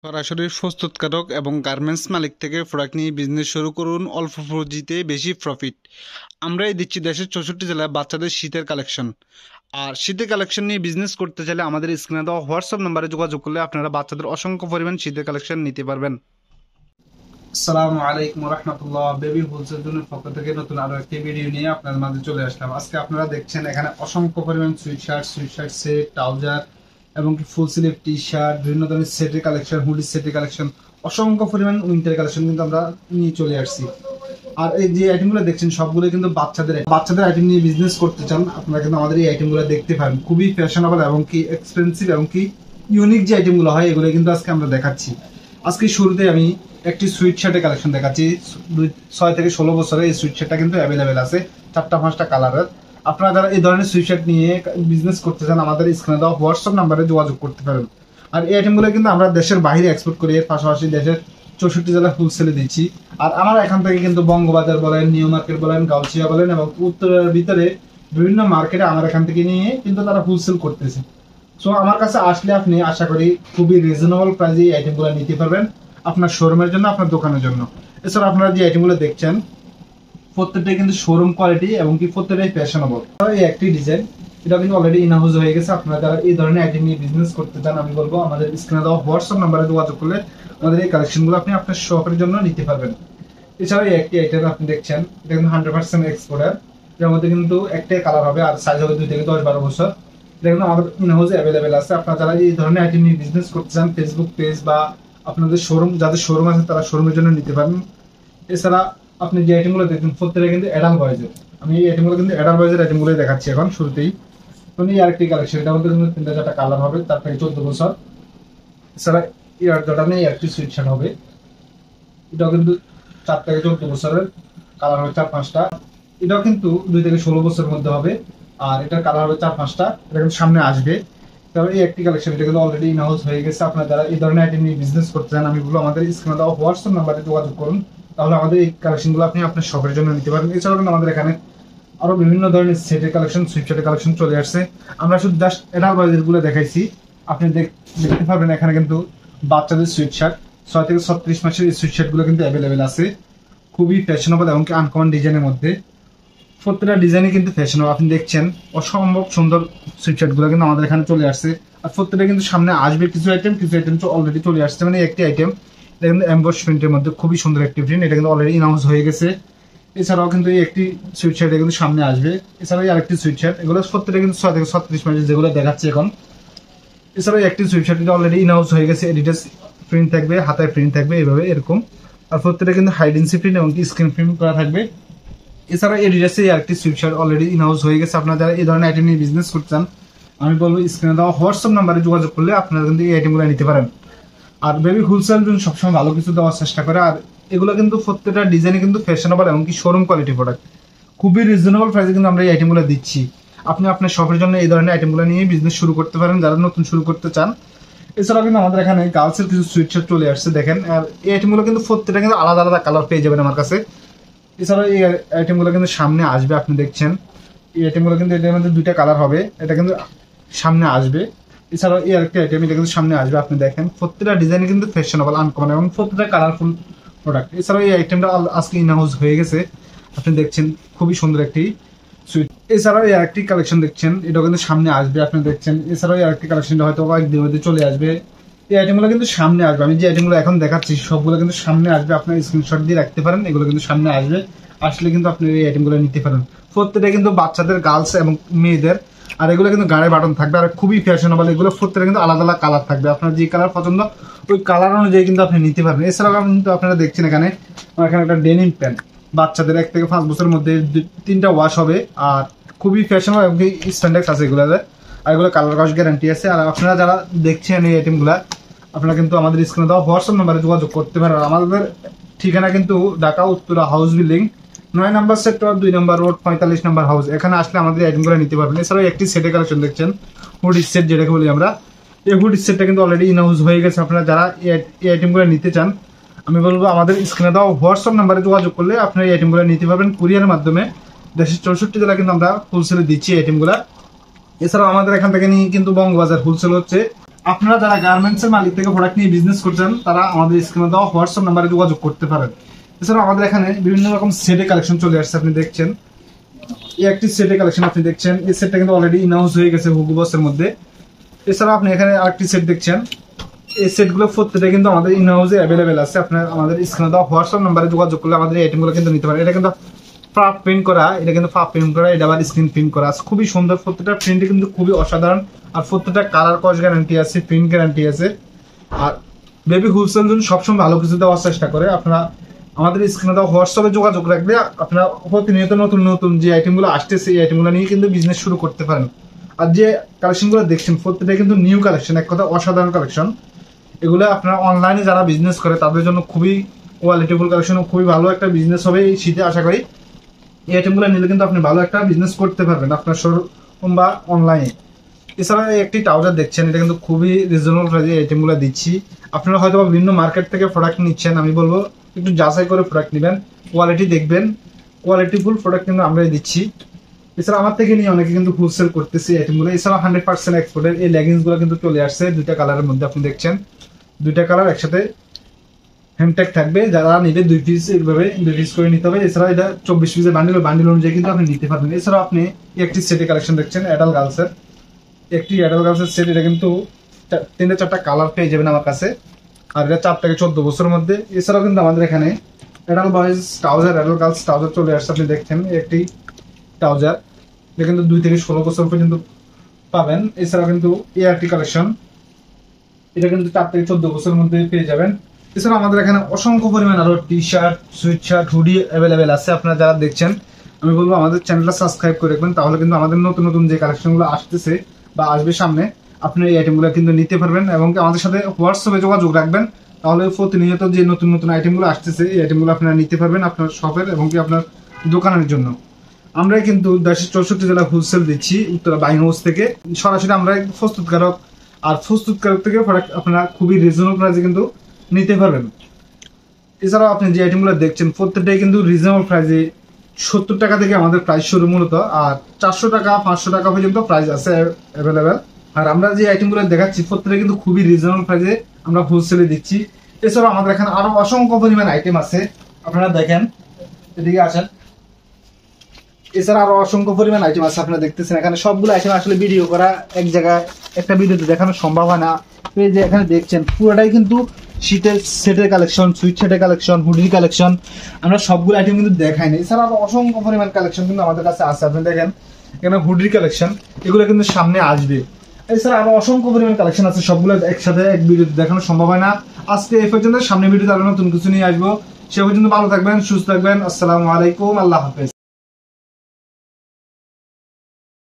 সরাসরি প্রস্তুতকারক এবং গার্মেন্টস মালিক থেকে প্রোডাক্ট নিয়ে বিজনেস শুরু করুন অল্প পুঁজিতে বেশি প্রফিট। আমরাই দিচ্ছি দেশের 64 জেলায় বাচ্চাদের শীতের কালেকশন। আর শীতের কালেকশন নিয়ে বিজনেস করতে চাইলে আমাদের স্ক্রিনে দেওয়া হোয়াটসঅ্যাপ নাম্বারে যোগাযোগ করলে আপনারা বাচ্চাদের অসংখ্য পরিমাণ শীতের কালেকশন নিতে পারবেন। আসসালামু আলাইকুম রহমতুল্লাহ। বেবি হোলসেলের পক্ষ থেকে নতুন আরো একটি ভিডিও নিয়ে আপনাদের মাঝে চলে আসলাম। আজকে আপনারা দেখছেন এখানে অসংখ্য পরিমাণ সুইট শার্ট সেট, ট্রাউজার এবং কি ফুল স্লিভ টি শার্ট, বিভিন্ন ধরনের সেটের কালেকশন, হুডি সেটের কালেকশন, অসংখ্য পরিমাণ উইন্টার কালেকশন কিন্তু আমরা নিয়ে চলে আসছি। আর এই যে আইটেমগুলো দেখছেন সবগুলো কিন্তু বাচ্চাদের আইটেম নিয়ে বিজনেস করতে চান, আপনারা কিন্তু আমাদের এই আইটেমগুলো দেখতে পারেন। খুবই ফ্যাশনেবল এবং কি এক্সপেন্সিভ এবং কি ইউনিক যে আইটেমগুলো হয় এগুলো কিন্তু আজকে আমরা দেখাচ্ছি। আজকে শুরুতে আমি একটি সুইট শার্টের কালেকশন দেখাচ্ছি। 6 থেকে 16 বছরের এই সুইট শার্টটা কিন্তু অ্যাভেলেবেল আছে 4-5টা কালারের। আপনারা যারা এই ধরনের সুইট শার্ট নিয়ে বিজনেস করতে চান আমাদের স্ক্রিনে দেওয়া হোয়াটসঅ্যাপ নাম্বারে যোগাযোগ করতে পারেন। আর এই আইটেমগুলো কিন্তু আমরা দেশের বাইরে এক্সপোর্ট করি, এর পাশাপাশি দেশের 64 জেলায় হোলসেলে দিচ্ছি। আর আমার এখান থেকে কিন্তু বঙ্গবাজার বলেন, নিউ মার্কেট বলেন, গাউছিয়া বলেন এবং উত্তরের ভিতরে বিভিন্ন মার্কেটে আমার এখান থেকে নিয়ে কিন্তু তারা হোলসেল করতেছে। সো আমার কাছে আসলে আপনি আশা করি খুবই রিজনেবল প্রাইসে এই আইটেমগুলো নিতে পারবেন আপনার শোরুমের জন্য, আপনার দোকানের জন্য। এছাড়া আপনারা যে আইটেমগুলো দেখছেন প্রত্যেকটাই কিন্তু শোরুম কোয়ালিটি এবং কি প্রত্যেকটাই ফ্যাশনেবল। এই একটি ডিজাইন এটা কিন্তু অলরেডি ইন হাউস হয়ে গেছে। আপনারা যারা এই ধরনের আইটেম নিয়ে বিজনেস করতে চান আমি বলবো আমাদের স্ক্রিনে দেওয়া হোয়াটসঅ্যাপ নাম্বারে যোগাযোগ করলে আমাদের এই কালেকশনগুলো আপনি আপনার শপের জন্য নিতে পারবেন। এছাড়াও এই একটি আইটেম আপনি দেখছেন এটা কিন্তু 100% এক্সপোর্টার। এর মধ্যে কিন্তু একটাই কালার হবে আর সাইজ হবে 2 থেকে 10-12 বছর। এটা কিন্তু আমাদের ইন হাউসে অ্যাভেলেবেল আছে। আপনারা যারা এই ধরনের আইটেম নিয়ে বিজনেস করতে চান ফেসবুক পেজ বা আপনাদের শোরুম, যাদের শোরুম আছে তারা শোরুমের জন্য নিতে পারেন। এছাড়া আপনি যে আইটেমগুলো দেখবেন প্রত্যেকটা কিন্তু অ্যাডাল্ট বয়েজের। আমি এই আইটেমগুলো কিন্তু অ্যাডাল্ট বয়েজের আইটেমগুলো দেখাচ্ছি এখন শুরুতেই। এই আরেকটি কালেকশন এটা মধ্যে কিন্তু 3-4টা কালার হবে, তার থেকে 14 বছর। এছাড়া ইয়ার জটা নেই একটি সুইট শার্ট হবে, এটাও কিন্তু 4 থেকে 14 বছরের, কালার হবে 4-5টা। এটাও কিন্তু 2 থেকে 16 বছরের মধ্যে হবে আর এটার কালার হবে 4-5টা। এটা কিন্তু সামনে আসবে। তবে এই একটি কালেকশন এটা কিন্তু অলরেডি ইন হাউস হয়ে গেছে। আপনারা যারা এই ধরনের আইটেম নিয়ে বিজনেস করতে চান আমি বলবো আমাদের স্ক্রিনে দেওয়া হোয়াটসঅ্যাপ নাম্বারে যোগাযোগ করুন, তাহলে আমাদের এই কালেকশনগুলো আপনি আপনার শপের জন্য নিতে পারেন। এছাড়াও কিন্তু আমাদের এখানে আরো বিভিন্ন ধরনের সেটের কালেকশন, সুইট শার্টের কালেকশন চলে আসছে। আমরা শুধু জাস্ট এডাল্ট বয়েজের গুলো দেখাইছি। আপনি দেখতে পারবেন এখানে কিন্তু বাচ্চাদের সুইট শার্ট 6 থেকে 36 মাসের এই সুইট শার্ট গুলো কিন্তু অ্যাভেলেবেল আছে। খুবই ফ্যাশনেবল এবং আনকমন ডিজাইনের মধ্যে। প্রত্যেকটা ডিজাইনে কিন্তু ফ্যাশনেবল। আপনি দেখছেন অসম্ভব সুন্দর সুইট শার্ট গুলো কিন্তু আমাদের এখানে চলে আসছে। আর প্রত্যেকটা কিন্তু সামনে আসবে কিছু আইটেম তো অলরেডি চলে আসছে। মানে একটি আইটেম এটা কিন্তু এমবস প্রিন্টের মধ্যে খুবই সুন্দর একটি প্রিন্ট, এটা কিন্তু অলরেডি ইনাউন্স হয়ে গেছে। এছাড়াও কিন্তু এই একটি সুইট শার্ট কিন্তু সামনে আসবে। এছাড়াও আরেকটি সুইট শার্ট, এগুলো প্রত্যেকটা কিন্তু 6 থেকে 36 মাসের যেগুলো দেখাচ্ছে এখন। এছাড়াও একটি সুইট শার্ট এটা অলরেডি ইনাউন্স হয়ে গেছে, এডিডাস প্রিন্ট থাকবে, হাতায় প্রিন্ট থাকবে এইভাবে এরকম। আর প্রত্যেকটা কিন্তু হাইডেন্সি প্রিন্ট এবং স্ক্রিন প্রিন্ট করা থাকবে। এছাড়া এডিডাসে আরেকটি সুইট শার্ট অলরেডি ইনহাউস হয়ে গেছে। আপনারা যারা এই ধরনের আইটেম নিয়ে বিজনেস করতে চান আমি বলবো স্ক্রিনে দেওয়া হোয়াটসঅ্যাপ নাম্বারে যোগাযোগ করলে আপনারা কিন্তু এই আইটেমগুলো নিতে পারেন। আর বেবি হোলসেল সবসময় ভালো কিছু দেওয়ার চেষ্টা করে। আর এগুলো কিন্তু প্রত্যেকটা ডিজাইনে কিন্তু ফ্যাশনেবল এবং কি শোরুম কোয়ালিটি প্রোডাক্ট। খুবই রিজনেবল প্রাইসে কিন্তু আমরা এই আইটেমগুলো দিচ্ছি। আপনি আপনার শপের জন্য এই ধরনের আইটেমগুলো নিয়ে বিজনেস শুরু করতে পারেন যারা নতুন শুরু করতে চান। এছাড়াও কিন্তু আমাদের এখানে গার্লসের কিছু সুইট শার্ট চলে আসছে দেখেন। আর এই আইটেমগুলো কিন্তু প্রত্যেকটা কিন্তু আলাদা আলাদা কালার পেয়ে যাবেন আমার কাছে। এছাড়াও এই আইটেমগুলো কিন্তু সামনে আসবে, আপনি দেখছেন এই আইটেমগুলো কিন্তু এটার মধ্যে 2টা কালার হবে, এটা কিন্তু সামনে আসবে। এছাড়াও এই আরেকটা আইটেম এটা কিন্তু সামনে আসবে। আপনি দেখেন প্রত্যেকটা ডিজাইন কিন্তু ফ্যাশনেবল, আনকমন এবং প্রত্যেকটা কালারফুল প্রোডাক্ট। এছাড়াও এই আইটেমটা আজকে ইন হাউস হয়ে গেছে, আপনি দেখছেন খুবই সুন্দর একটি সুইট। এছাড়াও এই আরেকটি কালেকশন দেখছেন এটাও কিন্তু সামনে আসবে, আপনি দেখছেন। এছাড়াও এই আরেকটি কালেকশনটা হয়তো কয়েকদিনের মধ্যে চলে আসবে। এই আইটেমগুলো কিন্তু সামনে আসবে, আমি যে আইটেমগুলো এখন দেখাচ্ছি সবগুলো কিন্তু সামনে আসবে। আপনার স্ক্রিনশট দিয়ে রাখতে পারেন, এগুলো কিন্তু সামনে আসবে। আসলে কিন্তু আপনি এই আইটেমগুলো নিতে পারেন। প্রত্যেকটা কিন্তু বাচ্চাদের, গার্লস এবং মেয়েদের। আর এগুলো কিন্তু গাড়ি বাটন থাকবে আর খুবই ফ্যাশনেবল। এগুলো প্রত্যেকটা কিন্তু আলাদা আলাদা কালার থাকবে, আপনার যে কালার পছন্দ ওই কালার অনুযায়ী কিন্তু আপনি নিতে পারবেন। এছাড়াও কিন্তু আপনারা দেখছেন এখানে একটা ডেনিম প্যান্ট বাচ্চাদের 1 থেকে 5 বছরের মধ্যে 3টা ওয়াশ হবে আর খুবই ফ্যাশনেবল এবং স্ট্যান্ডার্ড আছে এগুলোতে। আর এগুলো কালার ওয়াশ গ্যারান্টি আছে। আর আপনারা যারা দেখছেন এই আইটেমগুলা আপনারা কিন্তু আমাদের স্ক্রিনে দেওয়া হোয়াটসঅ্যাপ নাম্বারে যোগাযোগ করতে পারেন। আমাদের ঠিকানা কিন্তু ঢাকা উত্তরা হাউস বিল্ডিং 9 নম্বর সেক্টর 2 নম্বর রোড 45 নম্বর হাউস। এখানে আসলে আমাদের আইটেমগুলো নিতে পারবেন। এছাড়াও একটি সেটের কালেকশন দেখছেন, হুড সেট যেটাকে বলি আমরা। এই হুড সেটটা কিন্তু অলরেডি ইন হাউস হয়ে গেছে। আপনারা যারা এই আইটেমগুলো নিতে চান আমি বলবো আমাদের স্ক্রিনে দেওয়া হোয়াটসঅ্যাপ নাম্বারে যোগাযোগ করলে আপনারা এই আইটেমগুলো নিতে পারবেন কুরিয়ারের মাধ্যমে। দেশের 64 জেলা কিন্তু আমরা হোলসেলে দিচ্ছি আইটেমগুলো। এছাড়াও আমাদের এখান থেকে নিয়ে কিন্তু বঙ্গবাজার হোলসেল হচ্ছে আপনারা যারা গার্মেন্টসের মালিক থেকে প্রোডাক্ট নিয়ে বিজনেস করছেন তারা আমাদের স্ক্রিনে দেওয়া হোয়াটসঅ্যাপ নাম্বারে যোগাযোগ করতে পারেন। এছাড়া আমাদের এখানে বিভিন্ন রকম সেটে কালেকশন চলে আসছে, আপনি দেখছেন এই একটি সেটে কালেকশন আপনি দেখছেন, এই সেটটা কিন্তু অলরেডি ইনাউন্স হয়ে গেছে হুগু বসের মধ্যে। এছাড়া আপনি এখানে আরেকটি সেট দেখছেন, এই সেটগুলো প্রত্যেকটা কিন্তু আমাদের ইন হাউসে অ্যাভেলেবেল আছে। আপনার আমাদের স্ক্রিনে দেওয়া হোয়াটসঅ্যাপ নাম্বারে যোগাযোগ করলে আমাদের এই আইটেমগুলো কিন্তু নিতে পারেন। এটা কিন্তু পাফ প্রিন্ট করা, এটা কিন্তু পাফ প্রিন্ট করা, এটা আবার স্ক্রিন প্রিন্ট করা, খুবই সুন্দর। প্রত্যেকটা প্রিন্টে কিন্তু খুবই অসাধারণ, আর প্রত্যেকটা কালার কস গ্যারান্টি আছে, প্রিন্ট গ্যারান্টি আছে। আর বেবি হোলসেল জন্য সবসময় ভালো কিছু দেওয়ার চেষ্টা করে। আপনারা আমাদের স্ক্রিনে দেওয়া হোয়াটসঅ্যাপে যোগাযোগ রাখলে আপনারা প্রতিনিয়ত নতুন নতুন যে আইটেমগুলো আসতেছে এই আইটেমগুলো নিয়ে কিন্তু বিজনেস শুরু করতে পারেন। আর যে কালেকশনগুলো দেখছেন প্রত্যেকটা কিন্তু নিউ কালেকশন, এক কথা অসাধারণ কালেকশন। এগুলো আপনারা অনলাইনে যারা বিজনেস করে তাদের জন্য খুবই কোয়ালিটিফুল কালেকশন, খুবই ভালো একটা বিজনেস হবে এই শীতে। আশা করি এই আইটেমগুলো নিলে কিন্তু আপনি ভালো একটা বিজনেস করতে পারবেন আপনার শোরুম বা অনলাইনে। এছাড়া একটি ট্রাউজার দেখছেন, এটা কিন্তু খুবই রিজনেবল প্রাইসে এই আইটেমগুলো দিচ্ছি। আপনারা হয়তো বিভিন্ন মার্কেট থেকে প্রোডাক্ট নিচ্ছেন, আমি বলবো একটু যাচাই করে প্রোডাক্ট নেবেন, কোয়ালিটি দেখবেন, কোয়ালিটিফুল প্রোডাক্ট কিন্তু আমরাই দিচ্ছি। এছাড়া আমার থেকে নিয়ে অনেকে কিন্তু হোলসেল করতেছে আইটেমগুলো। এছাড়া 100% এক্সপোর্টের এই লেগিংসগুলো কিন্তু চলে আসছে দুইটা কালারের মধ্যে, আপনি দেখছেন দুইটা কালার একসাথে হ্যান্ডট্যাগ থাকবে। যারা নিবে 2 পিস এইভাবে 2 পিস করে নিতে হবে। এছাড়া এটা 24 পিসের বান্ডিল অনুযায়ী কিন্তু আপনি নিতে পারবেন। এছাড়া আপনি একটি সেটে কালেকশন দেখছেন অ্যাডাল্ট গার্লসের, একটি অ্যাডাল্ট গার্লসের সেট। এটা কিন্তু 3-4টা কালার পেয়ে যাবেন আমার কাছে, আর এটা 4 থেকে 14 বছরের মধ্যে। এছাড়াও কিন্তু আমাদের এখানে adult boys trouser, adult girls trouser চলে আসছে, আপনি দেখছেন একটি ট্রাউজার, এটা কিন্তু 2 থেকে 16 বছর পর্যন্ত পাবেন। এছাড়াও কিন্তু এআরটি কালেকশন, এটা কিন্তু 4 থেকে 14 বছরের মধ্যে পেয়ে যাবেন। এছাড়া আমাদের এখানে অসংখ্য পরিমাণ আরো T shirt, sweet shirt, hoodie available আছে। আপনারা যারা দেখছেন আমি বলবো আমাদের চ্যানেলটা সাবস্ক্রাইব করে রাখবেন, তাহলে কিন্তু আমাদের নতুন নতুন যে কালেকশনগুলো আসতেছে বা আসবে সামনে আপনি এই আইটেমগুলো কিন্তু নিতে পারবেন, এবং আমাদের সাথে হোয়াটসঅ্যাপে যোগাযোগ রাখবেন, তাহলে প্রতিনিয়ত যে নতুন নতুন আইটেমগুলো আসতেছে এই আইটেমগুলো আপনারা নিতে পারবেন আপনার শপের এবং কি আপনার দোকানের জন্য। আমরাই কিন্তু দেশের 64 জেলা হোলসেল দিচ্ছি উত্তরা বাইং হাউস থেকে। সরাসরি আমরা প্রস্তুতকারক, আর প্রস্তুতকারক থেকে প্রোডাক্ট আপনারা খুবই রিজনেবল প্রাইসে কিন্তু নিতে পারবেন। এছাড়াও আপনি যে আইটেমগুলো দেখছেন প্রত্যেকটাই কিন্তু রিজনেবল প্রাইসে, 70 টাকা থেকে আমাদের প্রাইস শুরু মূলত, আর 400 টাকা 500 টাকা পর্যন্ত প্রাইস আছে অ্যাভেলেবেল। আর আমরা যে আইটেমগুলো দেখাচ্ছি প্রত্যেকটা কিন্তু খুবই রিজনেবল প্রাইসে আমরা হোলসেলে দিচ্ছি। এছাড়াও আমাদের এখানে আরো অসংখ্য পরিমাণ আইটেম আছে, আপনারা দেখেন, এদিকে আসেন। এছাড়া আরো অসংখ্য পরিমাণ আইটেম আছে, আপনারা দেখতেছেন এখানে সবগুলো আইটেম আসলে ভিডিও করা এক জায়গায় একটা ভিডিওতে দেখানো সম্ভব হয় না। এই যে এখানে দেখছেন পুরোটাই কিন্তু শীতের সেটের কালেকশন, সুইট সেটের কালেকশন, হুডির কালেকশন, আমরা সবগুলো আইটেম কিন্তু দেখাই না। এছাড়া আরো অসংখ্য পরিমাণ কালেকশন কিন্তু আমাদের কাছে আছে, আপনি দেখেন এখানে হুডির কালেকশন, এগুলো কিন্তু সামনে আসবে। এছাড়া আরো অসংখ্য পরিমাণ কালেকশন আছে, সবগুলো একসাথে এক ভিডিওতে দেখানো সম্ভব হয় না। আজকে এই পর্যন্ত, সামনে ভিডিওতে আরো নতুন কিছু নিয়ে আসবো। সে পর্যন্ত ভালো থাকবেন, সুস্থ থাকবেন। আসসালামু আলাইকুম, আল্লাহ হাফেজ।